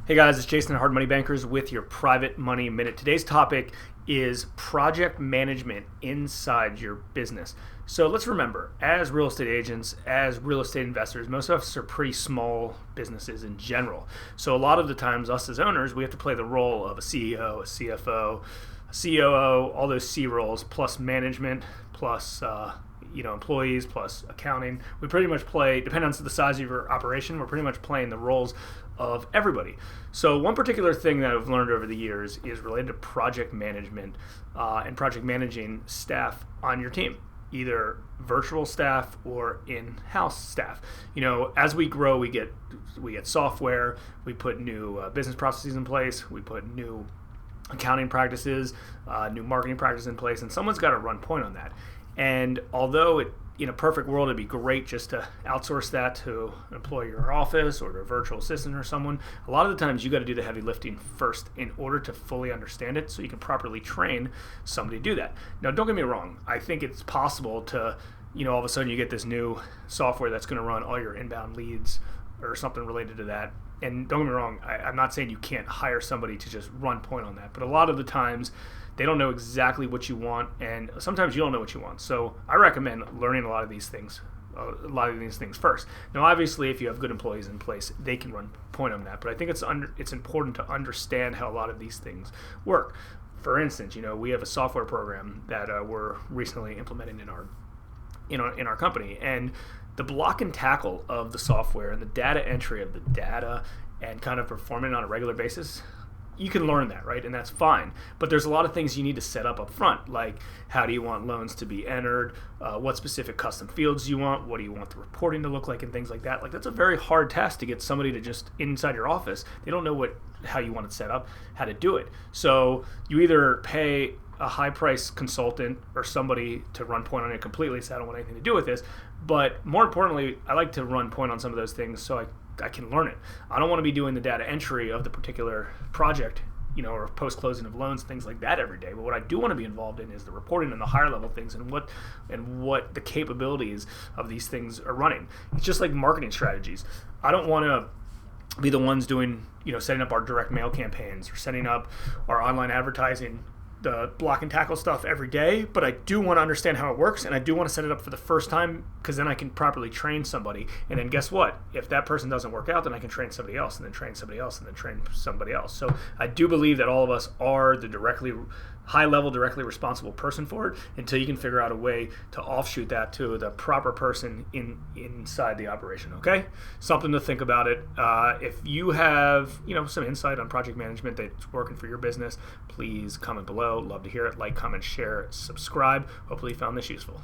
Hey guys, it's Jason at Hard Money Bankers with your Private Money Minute. Today's topic is project management inside your business. So let's remember, as real estate agents, as real estate investors, most of us are pretty small businesses in general. So a lot of the times, us as owners, we have to play the role of a CEO, a CFO, a COO, all those C roles, plus management, plus employees, plus accounting. We pretty much play, depending on the size of your operation, we're pretty much playing the roles of everybody. So one particular thing that I've learned over the years is related to project management and project managing staff on your team, either virtual staff or in-house staff. As we grow, we get software, we put new business processes in place, we put new accounting practices, new marketing practices in place, and someone's got to run point on that. And although in a perfect world, it'd be great just to outsource that to an employee or office or to a virtual assistant or someone, a lot of the times you got to do the heavy lifting first in order to fully understand it so you can properly train somebody to do that. Now, don't get me wrong. I think it's possible to, all of a sudden you get this new software that's going to run all your inbound leads or something related to that. And don't get me wrong, I'm not saying you can't hire somebody to just run point on that, but a lot of the times they don't know exactly what you want, and sometimes you don't know what you want. So I recommend learning a lot of these things first. Now, obviously, if you have good employees in place, they can run point on that. But I think it's important to understand how a lot of these things work. For instance, we have a software program that we're recently implementing in our company, and the block and tackle of the software and the data entry of the data and kind of performing on a regular basis, you can learn that, right? And that's fine. But there's a lot of things you need to set up front, like how do you want loans to be entered, what specific custom fields you want, what do you want the reporting to look like, and things like that. Like, that's a very hard task to get somebody to just inside your office. They don't know how you want it set up, how to do it. So you either pay a high-priced consultant or somebody to run point on it completely, so I don't want anything to do with this. But more importantly, I like to run point on some of those things so I can learn it. I don't want to be doing the data entry of the particular project, or post-closing of loans, things like that every day. But what I do want to be involved in is the reporting and the higher level things and what the capabilities of these things are running. It's just like marketing strategies. I don't want to be the ones doing, setting up our direct mail campaigns or setting up our online advertising, the block and tackle stuff every day, but I do want to understand how it works, and I do want to set it up for the first time, because then I can properly train somebody. And then guess what? If that person doesn't work out, then I can train somebody else, and then train somebody else, and then train somebody else. So I do believe that all of us are the high-level, directly responsible person for it, until you can figure out a way to offshoot that to the proper person inside the operation, okay? Something to think about it. If you have, some insight on project management that's working for your business, please comment below. Love to hear it. Like, comment, share, subscribe. Hopefully you found this useful.